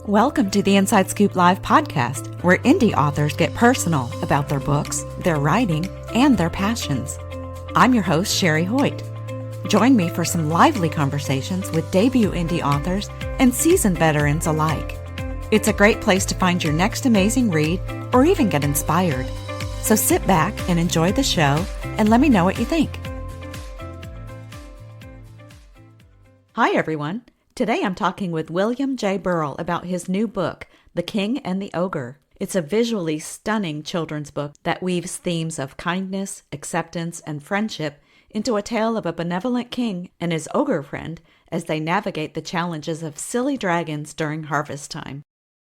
Welcome to the Inside Scoop Live podcast, where indie authors get personal about their books, their writing, and their passions. I'm your host, Sherry Hoyt. Join me for some lively conversations with debut indie authors and seasoned veterans alike. It's a great place to find your next amazing read or even get inspired. So sit back and enjoy the show and let me know what you think. Hi, everyone. Today I'm talking with William J. Birrell about his new book, The King and the Ogre. It's a visually stunning children's book that weaves themes of kindness, acceptance, and friendship into a tale of a benevolent king and his ogre friend as they navigate the challenges of silly dragons during harvest time.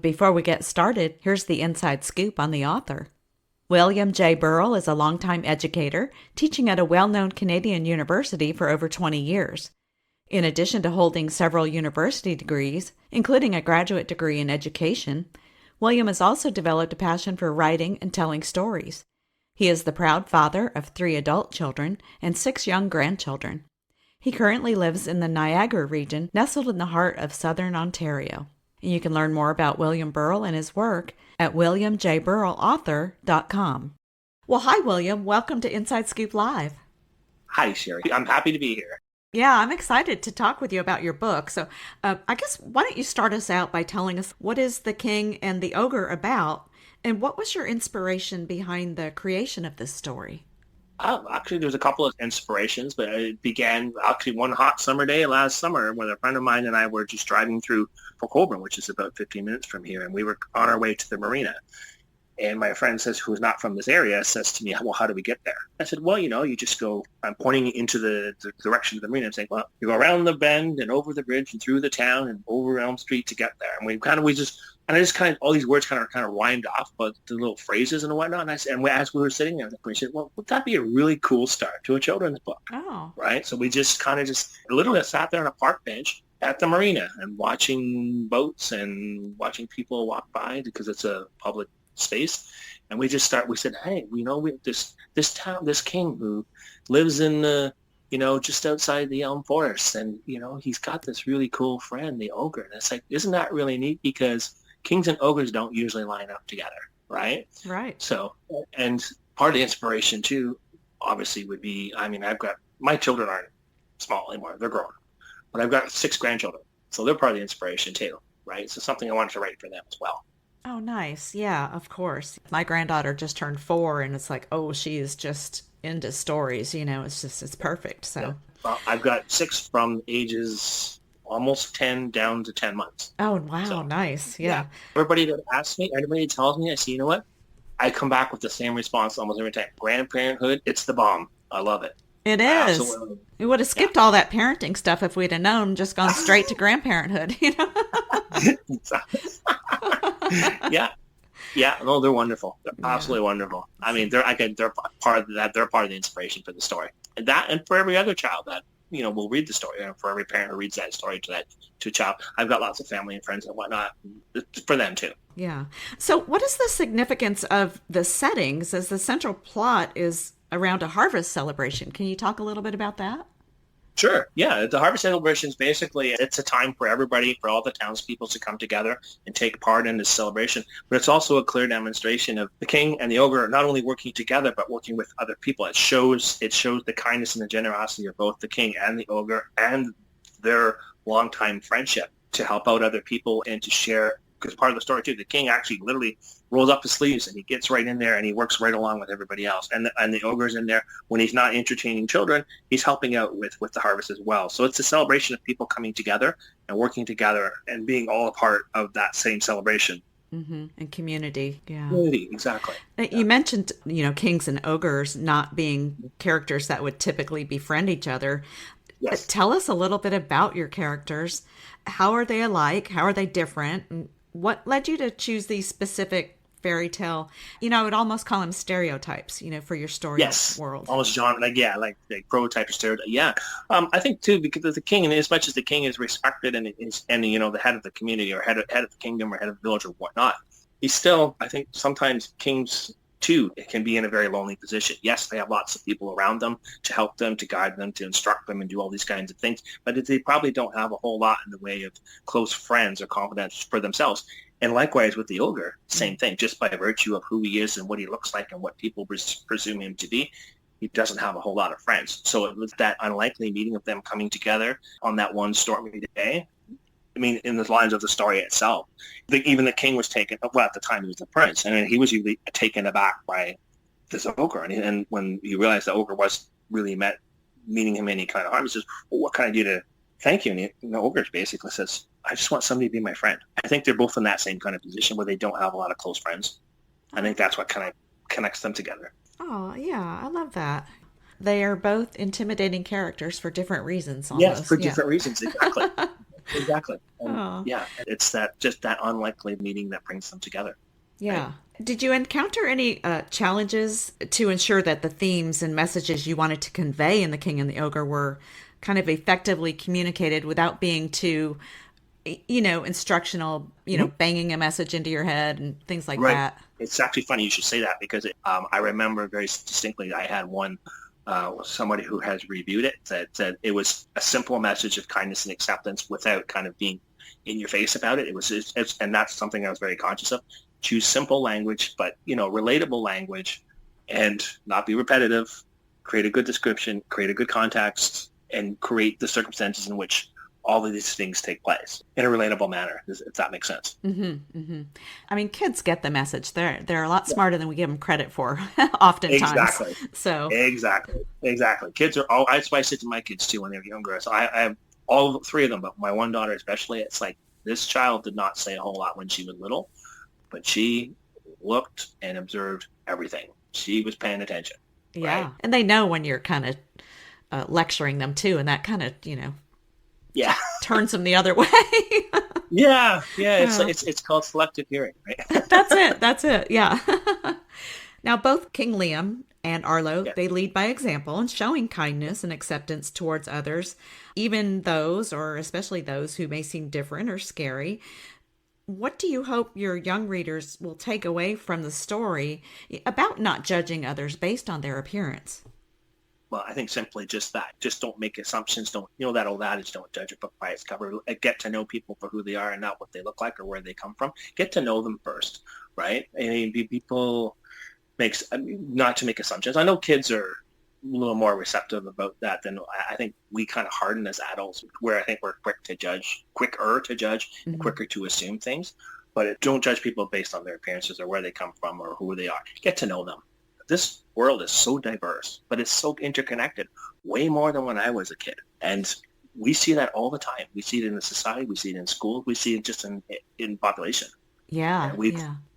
Before we get started, here's the inside scoop on the author. William J. Birrell is a longtime educator, teaching at a well-known Canadian university for over 20 years. In addition to holding several university degrees, including a graduate degree in education, William has also developed a passion for writing and telling stories. He is the proud father of 3 adult children and 6 young grandchildren. He currently lives in the Niagara Region, nestled in the heart of southern Ontario. And you can learn more about William Birrell and his work at williamjburrellauthor.com. Well, hi, William. Welcome to Inside Scoop Live. Hi, Sherry. I'm happy to be here. Yeah, I'm excited to talk with you about your book. So I guess why don't you start us out by telling us what is The King and the Ogre about, and what was your inspiration behind the creation of this story? Actually, there's a couple of inspirations, but it began actually one hot summer day last summer when a friend of mine and I were just driving through Ogre, which is about 15 minutes from here, and we were on our way to the marina. And my friend says, who's not from this area, says to me, well, how do we get there? I said, well, you just go, I'm pointing into the direction of the marina and saying, well, you go around the bend and over the bridge and through the town and over Elm Street to get there. And all these words kind of rhymed off, but the little phrases and whatnot. And as we were sitting there, we said, well, would that be a really cool start to a children's book? Oh. Right? So we just literally sat there on a park bench at the marina and watching boats and watching people walk by because it's a public space, and we said, hey, this king who lives in just outside the elm forest, and he's got this really cool friend, the ogre. And it's like, isn't that really neat? Because kings and ogres don't usually line up together, right? So, and part of the inspiration too obviously would be, I've got, my children aren't small anymore, they're grown, but I've got 6 grandchildren, so they're part of the inspiration too, right? So something I wanted to write for them as well. Oh, nice. Yeah, of course. My granddaughter just turned 4, and it's like, oh, she is just into stories. It's perfect. So yeah. Well, I've got 6 from ages almost 10 down to 10 months. Oh, wow. So, nice. Yeah. Everybody that asks me, everybody tells me, I say, you know what? I come back with the same response almost every time. Grandparenthood, it's the bomb. I love it. It is. Absolutely. We would have skipped all that parenting stuff if we'd have known, just gone straight to grandparenthood, Yeah. No, they're wonderful. They're absolutely wonderful. They're part of that. They're part of the inspiration for the story, and for every other child that will read the story, and for every parent who reads that story to a child. I've got lots of family and friends and whatnot for them too. Yeah. So, what is the significance of the settings, as the central plot is around a harvest celebration? Can you talk a little bit about that? Sure. Yeah. The harvest celebration is basically, it's a time for everybody, for all the townspeople to come together and take part in this celebration. But it's also a clear demonstration of the king and the ogre not only working together, but working with other people. It shows the kindness and the generosity of both the king and the ogre and their longtime friendship to help out other people and to share. Because part of the story too, the king actually literally rolls up his sleeves and he gets right in there and he works right along with everybody else. And the ogre's in there when he's not entertaining children, he's helping out with the harvest as well. So it's a celebration of people coming together and working together and being all a part of that same celebration. Mm-hmm. And community. Yeah. Community, exactly. You mentioned, kings and ogres not being characters that would typically befriend each other. Yes. Tell us a little bit about your characters. How are they alike? How are they different? And what led you to choose these specific fairy tale, I would almost call them stereotypes, for your story world. Almost genre, like prototype or stereotype. Yeah. I think too, because the king, and as much as the king is respected and the head of the community or head of the kingdom or head of the village or whatnot, he's still, I think sometimes kings Two, it can be in a very lonely position. Yes, they have lots of people around them to help them, to guide them, to instruct them and do all these kinds of things, but they probably don't have a whole lot in the way of close friends or confidants for themselves. And likewise with the ogre, same thing, just by virtue of who he is and what he looks like and what people presume him to be, he doesn't have a whole lot of friends. So it was that unlikely meeting of them coming together on that one stormy day. I mean, in the lines of the story itself, even the king was taken, well, at the time he was the prince, and he was really taken aback by this ogre. And when he realized the ogre was really meaning him any kind of harm, he says, well, what can I do to thank you? And the ogre basically says, I just want somebody to be my friend. I think they're both in that same kind of position where they don't have a lot of close friends. I think that's what kind of connects them together. Oh, yeah, I love that. They are both intimidating characters for different reasons. Almost. Yes, for different reasons, exactly. Exactly. Oh. Yeah, it's that unlikely meeting that brings them together. Yeah. Right? Did you encounter any challenges to ensure that the themes and messages you wanted to convey in The King and the Ogre were kind of effectively communicated without being too, instructional, banging a message into your head and things like that? It's actually funny you should say that because I remember very distinctly I had one somebody who has reviewed it that said it was a simple message of kindness and acceptance without kind of being in your face about it. And that's something I was very conscious of. Choose simple language, but relatable language, and not be repetitive. Create a good description, create a good context, and create the circumstances in which all of these things take place in a relatable manner, if that makes sense. Mm-hmm, mm-hmm. I mean, kids get the message. They're a lot smarter than we give them credit for, oftentimes. Exactly. So Exactly. Kids are all. That's why I say to my kids too when they're younger. So I have all three of them, but my one daughter especially. It's like this child did not say a whole lot when she was little, but she looked and observed everything. She was paying attention. Yeah, right? And they know when you're kind of lecturing them too, and that kind of yeah turns them the other way. yeah it's called selective hearing, right? That's it. Yeah. Now both King Liam and Arlo, they lead by example in showing kindness and acceptance towards others, even those, or especially those, who may seem different or scary. What do you hope your young readers will take away from the story about not judging others based on their appearance? Well, I think simply just that. Just don't make assumptions. Don't, that old adage, don't judge a book by its cover. Get to know people for who they are and not what they look like or where they come from. Get to know them first, right? I mean, people not to make assumptions. I know kids are a little more receptive about that than I think we kind of harden as adults, where I think we're quicker to judge, and quicker to assume things. But don't judge people based on their appearances or where they come from or who they are. Get to know them. This world is so diverse, but it's so interconnected, way more than when I was a kid. And we see that all the time. We see it in the society. We see it in schools. We see it just in population. Yeah. I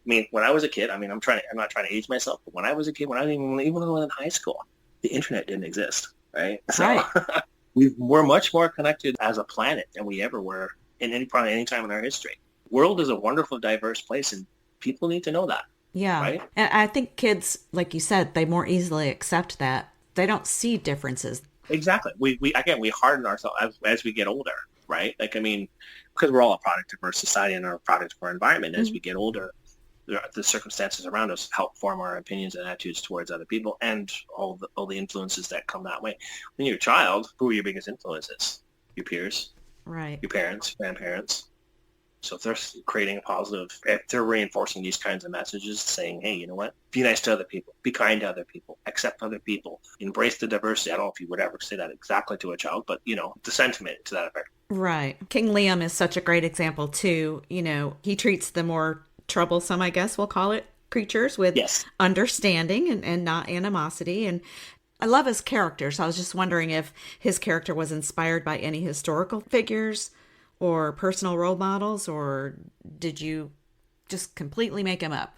mean, when I was a kid, I mean, I'm not trying to age myself, but when I was a kid, when I even in high school, the internet didn't exist, right? So we're much more connected as a planet than we ever were in any time in our history. The world is a wonderful, diverse place, and people need to know that. Yeah. Right? And I think kids, like you said, they more easily accept that. They don't see differences. Exactly. We harden ourselves as we get older, right? Like, I mean, because we're all a product of our society and our product of our environment. As we get older, the circumstances around us help form our opinions and attitudes towards other people and all the influences that come that way. When you're a child, who are your biggest influences? Your peers, right? Your parents, grandparents. So if they're creating a positive, if they're reinforcing these kinds of messages, saying, hey, you know what? Be nice to other people. Be kind to other people. Accept other people. Embrace the diversity. I don't know if you would ever say that exactly to a child, but, the sentiment to that effect. Right. King Liam is such a great example, too. He treats the more troublesome, I guess we'll call it, creatures with understanding and not animosity. And I love his character. So I was just wondering if his character was inspired by any historical figures or personal role models, or did you just completely make him up?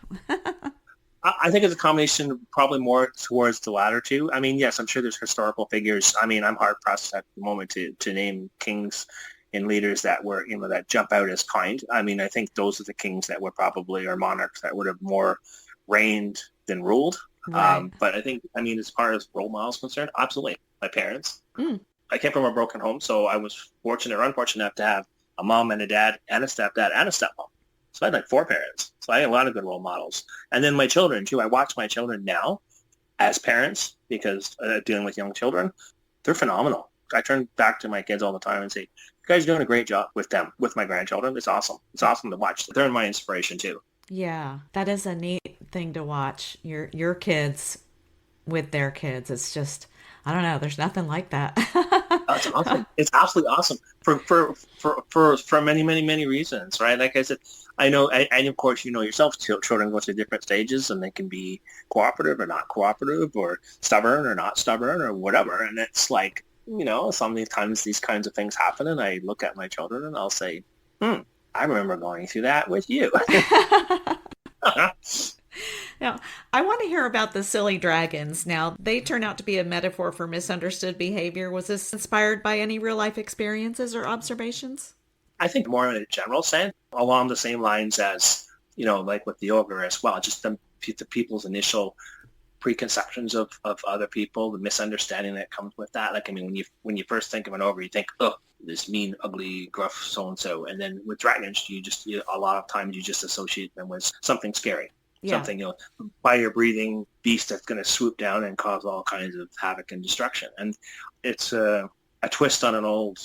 I think it's a combination, probably more towards the latter two. I mean, yes, I'm sure there's historical figures. I mean, I'm hard pressed at the moment to name kings and leaders that were, that jump out as kind. I mean, I think those are the kings that were probably, or monarchs that would have more reigned than ruled. Right. But I think, as far as role models concerned, absolutely. My parents. I came from a broken home, so I was fortunate or unfortunate enough to have a mom and a dad and a stepdad and a stepmom. So I had like 4 parents. So I had a lot of good role models. And then my children too. I watch my children now as parents because dealing with young children, they're phenomenal. I turn back to my kids all the time and say, you guys are doing a great job with them, with my grandchildren. It's awesome. It's awesome to watch. They're my inspiration too. Yeah, that is a neat thing to watch. Your kids with their kids. It's just, I don't know, there's nothing like that. It's awesome. It's absolutely awesome for many, many, many reasons, right? Like I said, I know, and of course, you know yourself, children go through different stages and they can be cooperative or not cooperative or stubborn or not stubborn or whatever. And it's like, you know, sometimes these kinds of things happen and I look at my children and I'll say, I remember going through that with you. Now, I want to hear about the silly dragons. Now, they turn out to be a metaphor for misunderstood behavior. Was this inspired by any real life experiences or observations? I think more in a general sense, along the same lines as, you know, like with the ogre as well, just the people's initial preconceptions of other people, the misunderstanding that comes with that. Like, I mean, when you first think of an ogre, you think, oh, this mean, ugly, gruff so-and-so. And then with dragons, a lot of times you just associate them with something scary. Yeah. Something, you know, fire-breathing beast that's going to swoop down and cause all kinds of havoc and destruction. And it's a twist on an old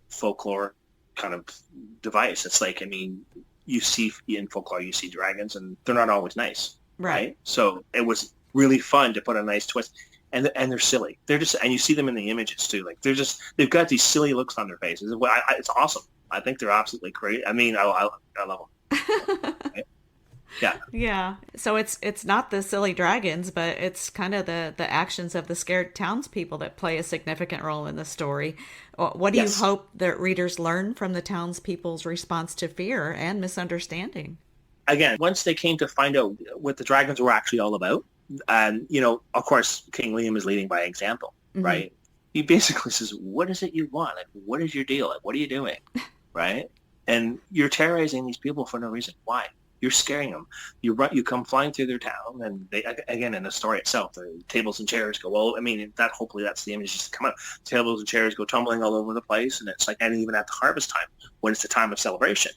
folklore kind of device. It's like, I mean, you see in folklore, you see dragons and they're not always nice, right? So it was really fun to put a nice twist. And they're silly. They're just, and you see them in the images too. Like they've got these silly looks on their faces. It's awesome. I think they're absolutely great. I mean, I love them. Right? Yeah. Yeah. So it's not the silly dragons, but it's kind of the actions of the scared townspeople that play a significant role in the story. What do you hope that readers learn from the townspeople's response to fear and misunderstanding? Again, once they came to find out what the dragons were actually all about, and, you know, of course, King William is leading by example, right? He basically says, what is it you want? Like, what is your deal? Like, what are you doing? Right? And you're terrorizing these people for no reason. Why? You're scaring them. You come flying through their town, and they, again, in the story itself, the tables and chairs go, well, I mean, hopefully that's the image just come out. Tables and chairs go tumbling all over the place, and it's like, and even at the harvest time, when it's the time of celebration,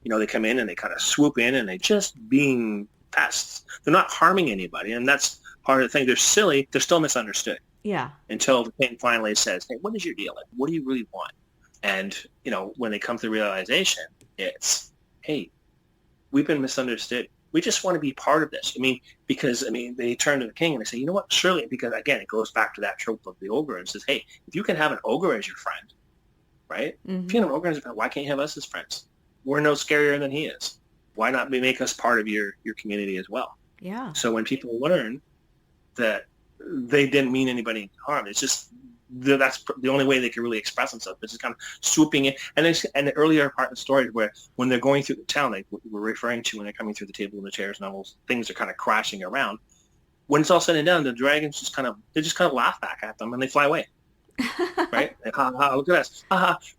you know, they come in and they kind of swoop in and they just being pests. They're not harming anybody, and that's part of the thing. They're silly. They're still misunderstood. Yeah. Until the king finally says, hey, what is your deal? Like, what do you really want? And, you know, when they come to the realization, it's, hey, we've been misunderstood. We just want to be part of this. I mean, because, I mean, they turn to the king and they say, you know what, surely, because, again, it goes back to that trope of the ogre and says, hey, if you can have an ogre as your friend, right? If you have an ogre as a friend, why can't you have us as friends? We're no scarier than he is. Why not make us part of your community as well? Yeah. So when people learn that they didn't mean anybody harm, it's just that's the only way they can really express themselves. It's just kind of swooping in. And the earlier part of the story where when they're going through the town, like we're referring to when they're coming through the table and the chairs and all those things are kind of crashing around. When it's all said and done, the dragons just kind of laugh back at them and they fly away. Right? Like, look at us.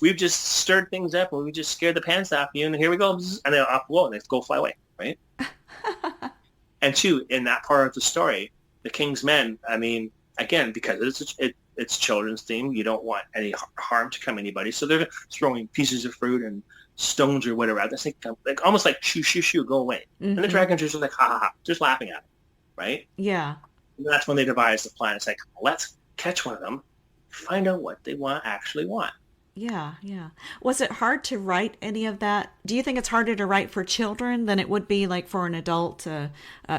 We've just stirred things up and we just scared the pants off you and here we go. And then off whoa, and they go fly away, right? And two, in that part of the story, the king's men, I mean, again, because it's children's theme, you don't want any harm to come anybody. So they're throwing pieces of fruit and stones or whatever. That's like almost like shoo, shoo, shoo, go away. And the dragons are just like, ha, ha, ha, just laughing at them, right? Yeah. And that's when they devise the plan. It's like, let's catch one of them, find out what they actually want. Yeah, yeah. Was it hard to write any of that? Do you think it's harder to write for children than it would be like for an adult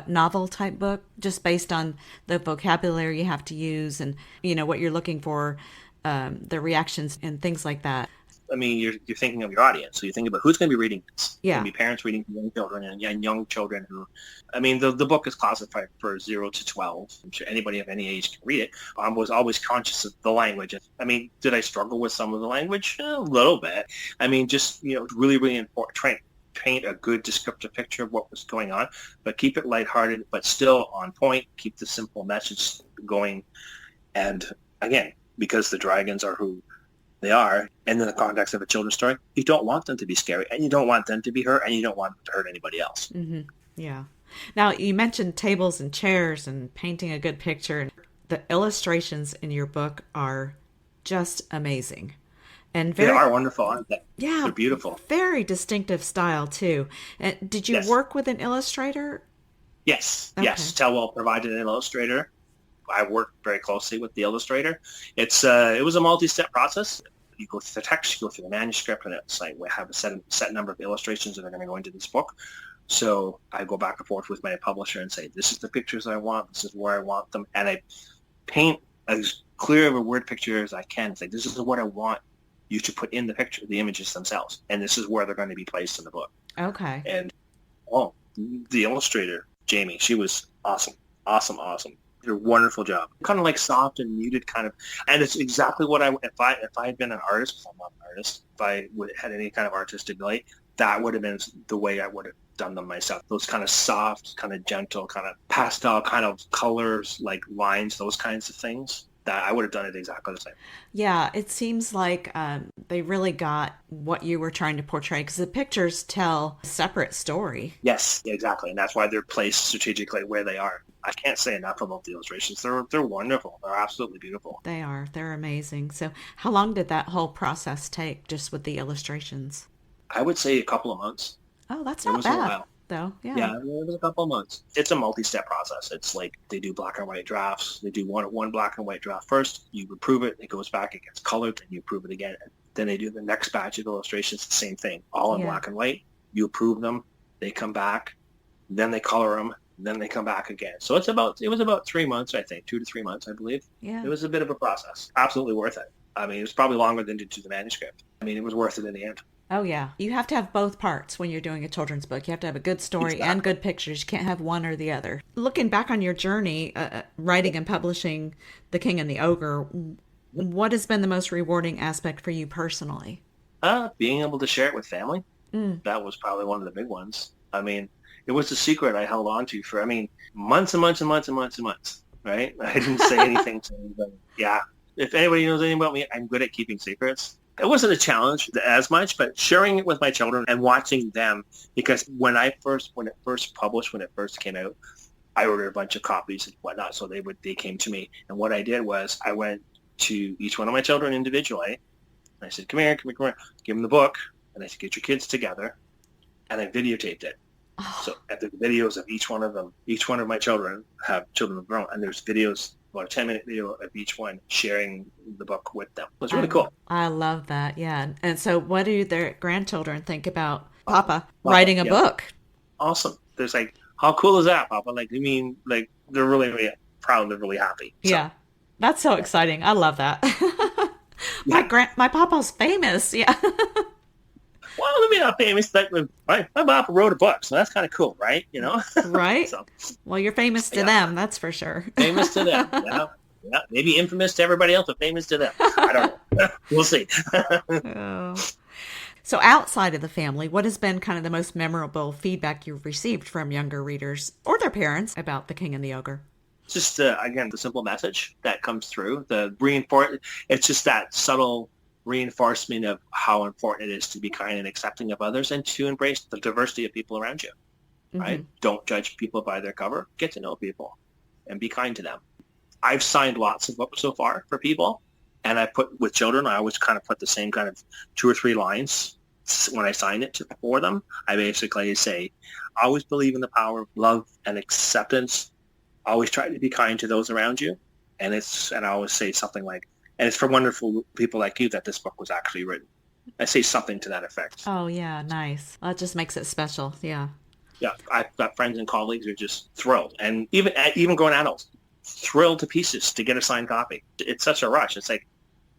novel type book, just based on the vocabulary you have to use and, you know, what you're looking for, the reactions and things like that? I mean, you're thinking of your audience. So you think about who's going to be reading this. Yeah. It's going to be parents reading to young children and young children who, I mean, the book is classified for 0 to 12. I'm sure anybody of any age can read it. I was always conscious of the language. I mean, did I struggle with some of the language? A little bit. I mean, just, you know, really, really important. Trying to paint a good descriptive picture of what was going on, but keep it lighthearted, but still on point. Keep the simple message going. And again, because the dragons are who they are, and in the context of a children's story, you don't want them to be scary, and you don't want them to be hurt, and you don't want them to hurt anybody else. Yeah. Now, you mentioned tables and chairs and painting a good picture. The illustrations in your book are just amazing. And They very, are wonderful, aren't they? yeah, They're beautiful. very distinctive style too. And did you Yes. work with an illustrator? Yes. Okay. Yes. Tellwell provided an illustrator. I worked very closely with the illustrator. It was a multi-step process. You go through the text, you go through the manuscript, and it's like we have a set number of illustrations that are going to go into this book. So I go back and forth with my publisher and say, this is the pictures I want, this is where I want them, and I paint as clear of a word picture as I can. It's like, this is what I want you to put in the picture, the images themselves, and this is where they're going to be placed in the book. Okay. And oh, the illustrator, Jamie, she was awesome, awesome, awesome. Did a wonderful job. Kind of like soft and muted kind of, and it's exactly what if I had been an artist, because I'm not an artist, if I had any kind of artistic delight, that would have been the way I would have done them myself. Those kind of soft, kind of gentle, kind of pastel kind of colors, like lines, those kinds of things. That I would have done it exactly the same. Yeah, it seems like they really got what you were trying to portray because the pictures tell a separate story. Yes, exactly, and that's why they're placed strategically where they are. I can't say enough about the illustrations. They're wonderful. They're absolutely beautiful. They are. They're amazing. So, how long did that whole process take just with the illustrations? I would say a couple of months. Oh, that's It not was a bad, while. though. Yeah. Yeah, it was a couple of months. It's a multi-step process. It's like they do black and white drafts. They do one black and white draft first. You approve it. It goes back. It gets colored. Then you approve it again. And then they do the next batch of illustrations. The same thing, all in Yeah. black and white. You approve them. They come back. Then they color them. Then they come back again. So it was about 3 months, I think, 2 to 3 months, I believe. Yeah. It was a bit of a process. Absolutely worth it. I mean, it was probably longer than to do the manuscript. I mean, it was worth it in the end. Oh, yeah. You have to have both parts when you're doing a children's book. You have to have a good story and Exactly. good pictures. You can't have one or the other. Looking back on your journey, writing and publishing The King and the Ogre, what has been the most rewarding aspect for you personally? Being able to share it with family. Mm. That was probably one of the big ones. I mean, it was a secret I held on to for, I mean, months and months and months and months and months, right? I didn't say anything to anybody. Yeah. If anybody knows anything about me, I'm good at keeping secrets. It wasn't a challenge as much, but sharing it with my children and watching them, because when it first published, when it first came out, I ordered a bunch of copies and whatnot. So they came to me. And what I did was I went to each one of my children individually. And I said, come here, come here, come here. Give them the book. And I said, get your kids together. And I videotaped it. Oh, So at the videos of each one of them, each one of my children have children of their own, and there's videos, about a 10-minute video of each one sharing the book with them. It was really cool. I love that. Yeah. And so, what do their grandchildren think about Papa Papa, writing a yeah, book? awesome. There's like, how cool is that, Papa? Like, I mean, like, they're really, really proud. They're really happy. So, Yeah. That's so yeah. exciting. I love that. Yeah. My papa's famous. Yeah. Well, let me not famous. Like, my papa wrote a book, so that's kind of cool, right? You know? Right? So, Well, you're famous to yeah, them, that's for sure. famous to them. Yeah. Yeah. Maybe infamous to everybody else, but famous to them. I don't know. We'll see. Oh. So, outside of the family, what has been kind of the most memorable feedback you've received from younger readers or their parents about The King and the Ogre? Just again, the simple message that comes through, it's just that subtle reinforcement of how important it is to be kind and accepting of others and to embrace the diversity of people around you, Hmm. right? Don't judge people by their cover. Get to know people and be kind to them. I've signed lots of books so far for people, and with children, I always kind of put the same kind of 2 or 3 lines when I sign it for them. I basically say, always believe in the power of love and acceptance. Always try to be kind to those around you. And I always say something like, and it's for wonderful people like you that this book was actually written. I say something to that effect. Oh, yeah, nice. That just makes it special. Yeah. Yeah, I've got friends and colleagues who are just thrilled. And even grown adults, thrilled to pieces to get a signed copy. It's such a rush. It's like,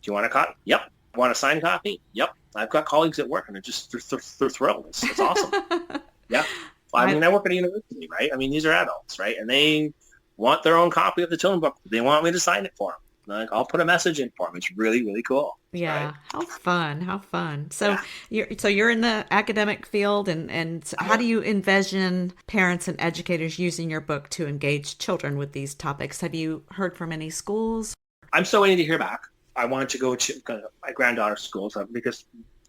do you want a copy? Yep. Want a signed copy? Yep. I've got colleagues at work and they're thrilled. It's awesome. Yeah. I I mean, I work at a university, right? I mean, these are adults, right? And they want their own copy of the children's book. They want me to sign it for them. Like, I'll put a message in for them. It's really, really cool, right? Yeah, how fun, how fun. So Yeah. you're in the academic field and I how am. do you envision parents and educators using your book to engage children with these topics? Have you heard from any schools? I'm still waiting to hear back. I wanted to go to my granddaughter's school because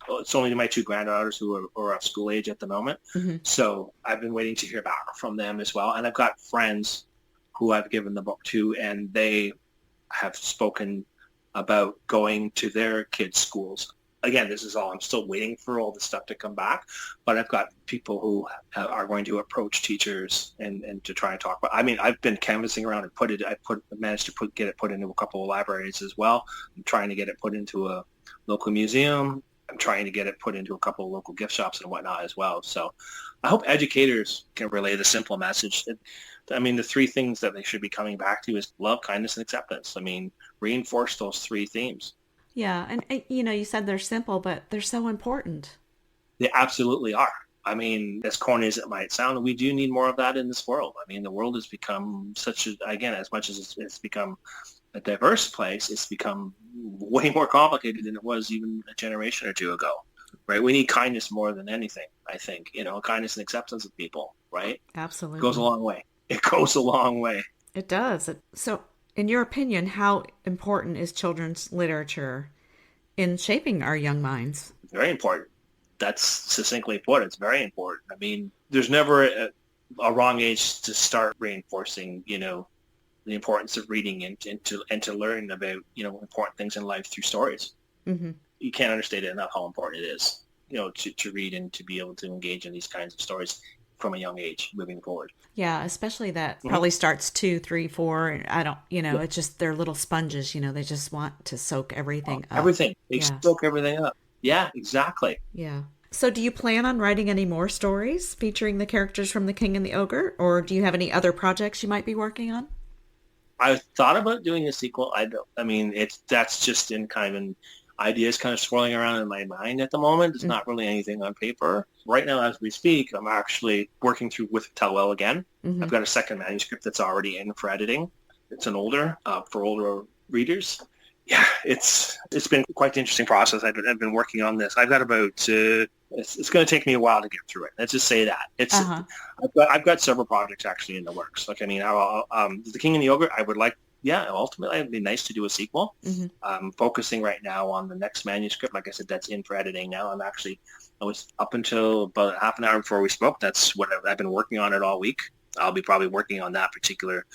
it's only my 2 granddaughters who are of school age at the moment. Hmm. So I've been waiting to hear back from them as well. And I've got friends who I've given the book to, and they have spoken about going to their kids' schools again, this is all, I'm still waiting for all the stuff to come back, but I've got people who are going to approach teachers and to try and talk about, I mean, I've been canvassing around and managed to get it put into a couple of libraries as well. I'm trying to get it put into a local museum. I'm trying to get it put into a couple of local gift shops and whatnot as well. So I hope educators can relay the simple message. I mean, the three things that they should be coming back to is love, kindness, and acceptance. I mean, reinforce those three themes. Yeah, and you said they're simple, but they're so important. They absolutely are. I mean, as corny as it might sound, we do need more of that in this world. I mean, the world has become again, as much as it's become a diverse place, it's become way more complicated than it was even a generation or two ago, right? We need kindness more than anything, I think. Kindness and acceptance of people, right? It goes a Absolutely. long way. It goes a long way. It does. So, in your opinion, how important is children's literature in shaping our young minds? Very important. That's succinctly put. It's very important. I mean, there's never a wrong age to start reinforcing, the importance of reading and to learn about, important things in life through stories. Hmm. You can't understate it enough how important it is, to read and to be able to engage in these kinds of stories from a young age moving forward. Yeah, especially that Hmm. probably starts 2, 3, 4. And I don't, Yeah. it's just they're little sponges. They just want to soak everything up. Everything. They Yeah, soak everything up. Yeah, exactly. yeah. So, do you plan on writing any more stories featuring the characters from The King and the Ogre, or do you have any other projects you might be working on? I thought about doing a sequel. I don't. I mean, that's just in kind of an ideas kind of swirling around in my mind at the moment. It's not really anything on paper right now as we speak. I'm actually working through with Tellwell again. Mm-hmm. I've got a second manuscript that's already in for editing. It's an older for older readers. Yeah, it's been quite the interesting process. I've been working on this. I've got about it's going to take me a while to get through it. Let's just say that Uh-huh. I've got several projects actually in the works. Like I mean, The King and the Ogre. I would like, yeah, ultimately it'd be nice to do a sequel. Mm-hmm. I'm focusing right now on the next manuscript. Like I said, that's in for editing now. I was up until about half an hour before we spoke. That's what I've been working on it all week. I'll be probably working on that particular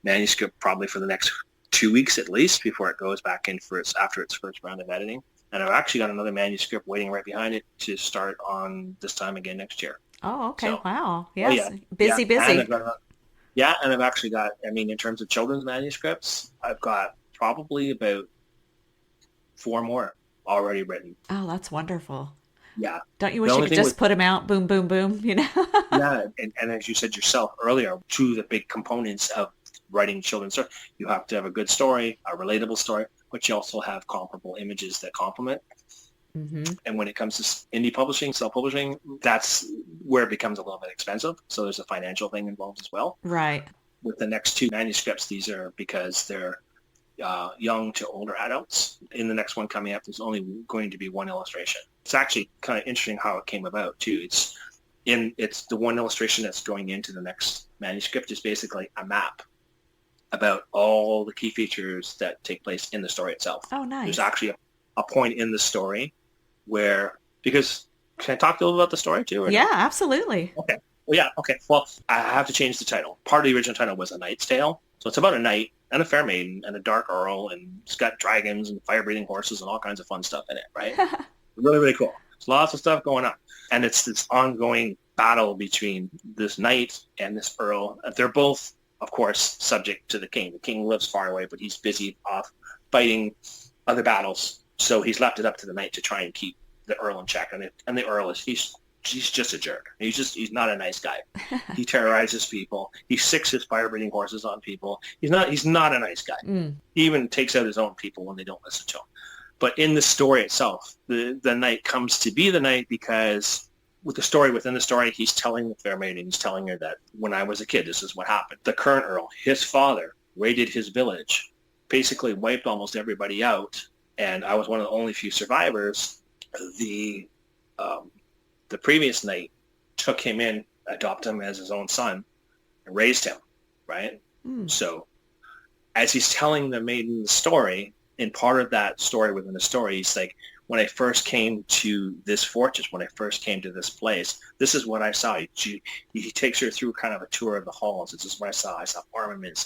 manuscript probably for the next 2 weeks at least before it goes back in after its first round of editing. And I've actually got another manuscript waiting right behind it to start on this time again next year. Oh, okay. So, Wow. oh Yes. yeah, yeah, Busy, and busy. I've actually got. I mean, in terms of children's manuscripts, I've got probably about four more already written. Oh, that's wonderful. Yeah. Don't you The wish you only could thing with just put them out, boom, boom, boom? yeah, and as you said yourself earlier, two of the big components of writing children's story, you have to have a good story, a relatable story, but you also have comparable images that complement. Mm-hmm. And when it comes to indie publishing, self-publishing, that's where it becomes a little bit expensive. So there's a financial thing involved as well. Right. With the next two manuscripts, these are because they're young to older adults. In the next one coming up, there's only going to be one illustration. It's actually kind of interesting how it came about too. It's the one illustration that's going into the next manuscript is basically a map about all the key features that take place in the story itself. Oh, There's nice. actually a point in the story because can I talk a little about the story too or Yeah, no? absolutely. Okay. Well, yeah. Okay. Well, I have to change the title. Part of the original title was A Knight's Tale. So it's about a knight and a fair maiden and a dark earl and it's got dragons and fire-breathing horses and all kinds of fun stuff in it, right? Really, really cool. There's lots of stuff going on. And it's this ongoing battle between this knight and this earl. They're both, of course, subject to the king. The king lives far away, but he's busy off fighting other battles. So he's left it up to the knight to try and keep the earl in check. And the earl he's just a jerk. He's not a nice guy. He terrorizes people. He sicks his fire-breathing horses on people. He's not a nice guy. Mm. He even takes out his own people when they don't listen to him. But in the story itself, the knight comes to be the knight because within the story, he's telling the fair maiden, he's telling her that when I was a kid, this is what happened. The current earl, his father, raided his village, basically wiped almost everybody out, and I was one of the only few survivors. The the previous knight took him in, adopted him as his own son, and raised him, right? Mm. So as he's telling the maiden the story, and part of that story within the story, he's like, when I first came to this fortress, when I first came to this place, this is what I saw. He takes her through kind of a tour of the halls. This is what I saw. I saw armaments.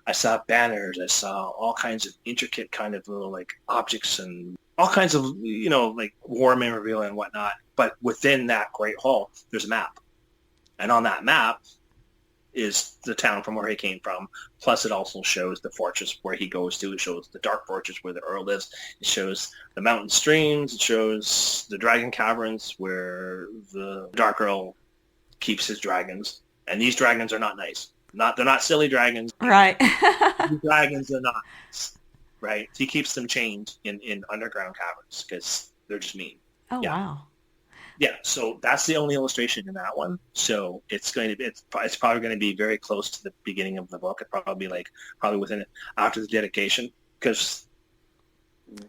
I saw banners. I saw all kinds of intricate kind of little like objects and all kinds of, like war memorabilia and whatnot. But within that Great Hall, there's a map. And on that map is the town from where he came from. Plus, it also shows the fortress where he goes to. It shows the dark fortress where the Earl lives. It shows the mountain streams. It shows the dragon caverns where the Dark Earl keeps his dragons. And these dragons are not nice. They're not silly dragons. Right. These dragons are not nice. Right? He keeps them chained in underground caverns because they're just mean. Oh, yeah. wow. Yeah, so that's the only illustration in that one. So it's probably going to be very close to the beginning of the book. It probably within after the dedication, because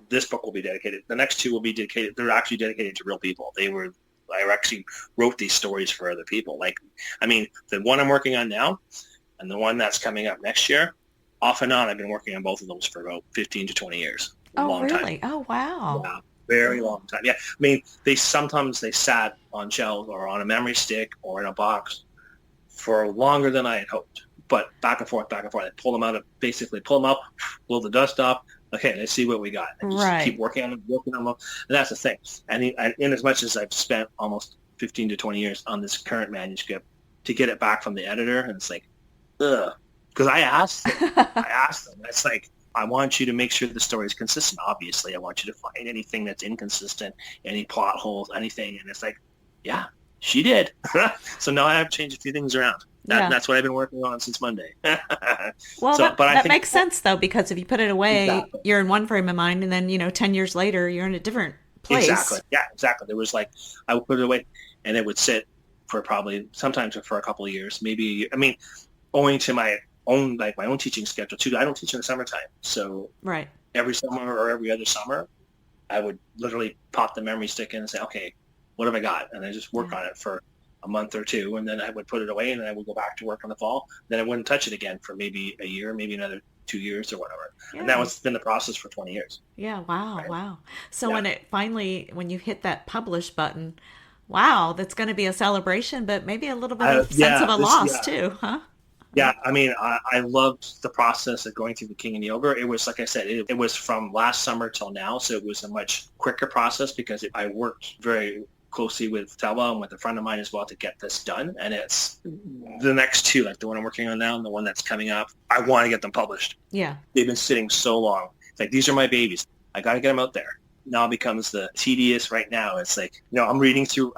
this book will be dedicated. The next two will be dedicated. They're actually dedicated to real people. I actually wrote these stories for other people. The one I'm working on now and the one that's coming up next year, off and on, I've been working on both of those for about 15 to 20 years. Oh, really? Time. Oh, wow. Yeah. Very long time. Yeah. I mean, they sat on shelves or on a memory stick or in a box for longer than I had hoped. But back and forth. I pull them out, blow the dust off. Okay, let's see what we got. And just keep working on them. And that's the thing. And in as much as I've spent almost 15 to 20 years on this current manuscript, to get it back from the editor, and it's like, ugh. Because I asked them. It's like, I want you to make sure the story is consistent. Obviously, I want you to find anything that's inconsistent, any plot holes, anything. And it's like, yeah, she did. So now I have to change a few things around. That's what I've been working on since Monday. Well, that makes sense, though, because if you put it away, you're in one frame of mind, and then, 10 years later, you're in a different place. Exactly. Yeah, exactly. There was I would put it away, and it would sit for sometimes for a couple of years, maybe a year. I mean, owing to my own teaching schedule too. I don't teach in the summertime, so every summer or every other summer, I would literally pop the memory stick in and say, okay, what have I got? And I just work on it for a month or two, and then I would put it away, and then I would go back to work in the fall. Then I wouldn't touch it again for maybe a year, maybe another 2 years or whatever. Yeah. And that was been the process for 20 years. Yeah. Wow. Right? Wow. So when you hit that publish button, wow, that's going to be a celebration, but maybe a little bit of sense of a loss too, huh? Yeah, I mean, I loved the process of going through The King and the Ogre. It was, like I said, it was from last summer till now, so it was a much quicker process because I worked very closely with Telva and with a friend of mine as well to get this done. And it's the next two, like the one I'm working on now and the one that's coming up, I want to get them published. Yeah. They've been sitting so long. It's like, these are my babies. I got to get them out there. Now it becomes the tedious right now. It's like, I'm reading through,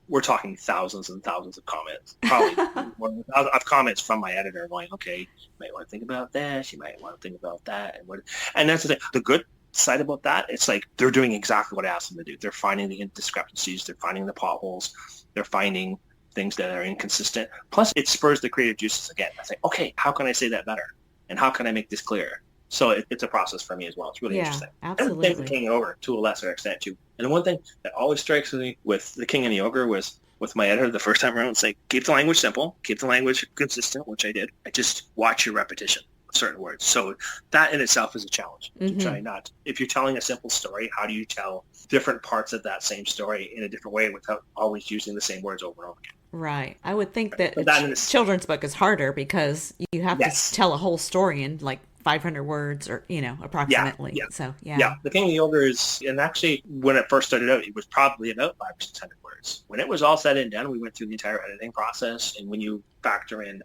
we're talking thousands and thousands of comments, probably more than of comments from my editor going, okay, you might want to think about this. You might want to think about that. And that's the thing. The good side about that, it's like they're doing exactly what I asked them to do. They're finding the discrepancies. They're finding the potholes. They're finding things that are inconsistent. Plus, it spurs the creative juices again. I say, okay, how can I say that better? And how can I make this clearer? So it's a process for me as well. It's really interesting. Absolutely. And the King and Ogre to a lesser extent too. And the one thing that always strikes me with The King and the Ogre was with my editor the first time around, it's like, keep the language simple, keep the language consistent, which I did. I just watch your repetition of certain words. So that in itself is a challenge. To try not. If you're telling a simple story, how do you tell different parts of that same story in a different way without always using the same words over and over again? Right. I would think that children's book is harder because you have to tell a whole story in 500 words or, approximately. Yeah. So, Yeah. The King and the Ogre is, and actually when it first started out, it was probably about 500 or 600 words. When it was all said and done, we went through the entire editing process. And when you factor in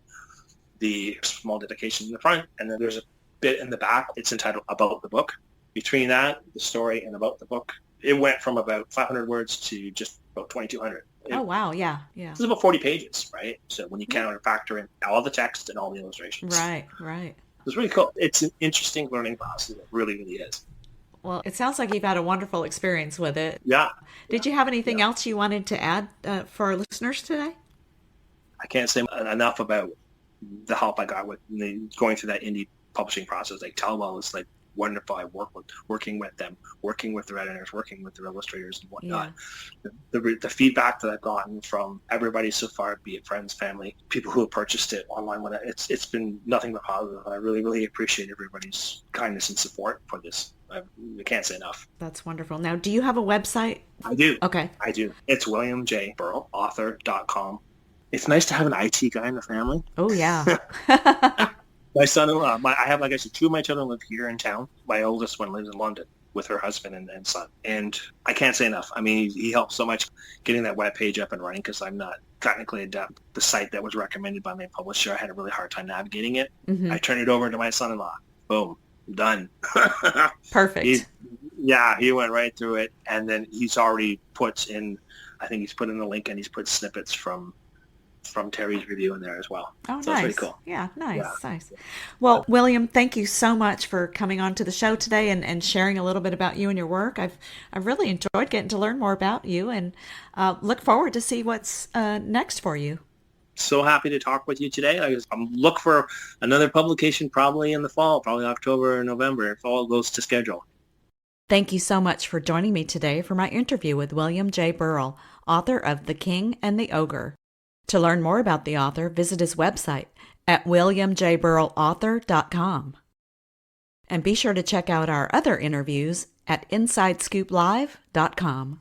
the small dedication in the front, and then there's a bit in the back, it's entitled About the Book. Between that, the story, and About the Book, it went from about 500 words to just about 2,200. Oh, wow. Yeah. It's about 40 pages, right? So when you count and factor in all the text and all the illustrations. Right. It's really cool. It's an interesting learning process. It really, really is. Well, it sounds like you've had a wonderful experience with it. Yeah. Did you have anything else you wanted to add for our listeners today? I can't say enough about the help I got with going through that indie publishing process. Like Telwell is wonderful. I working with them, working with their editors, working with their illustrators and whatnot. Yeah. The feedback that I've gotten from everybody so far, be it friends, family, people who have purchased it online, it's been nothing but positive. I really, really appreciate everybody's kindness and support for this. I can't say enough. That's wonderful. Now, do you have a website? I do. Okay. I do. It's WilliamJBirrell.author.com. It's nice to have an IT guy in the family. Oh, yeah. My son-in-law, I have, like I said, two of my children live here in town. My oldest one lives in London. with her husband and son. And I can't say enough. I mean, he helped so much getting that web page up and running because I'm not technically adept. The site that was recommended by my publisher, I had a really hard time navigating it. I turned it over to my son-in-law. Boom, done. Perfect. He went right through it. And then he's already put in, I think he's put in the link and he's put snippets from Terry's review in there as well. Oh, so nice. It's pretty cool. Yeah, nice. Well, William, thank you so much for coming on to the show today and sharing a little bit about you and your work. I've really enjoyed getting to learn more about you and look forward to see what's next for you. So happy to talk with you today. I'm look for another publication probably in the fall, probably October or November, if all goes to schedule. Thank you so much for joining me today for my interview with William J. Birrell, author of The King and the Ogre. To learn more about the author, visit his website at williamjburrellauthor.com. And be sure to check out our other interviews at InsideScoopLive.com.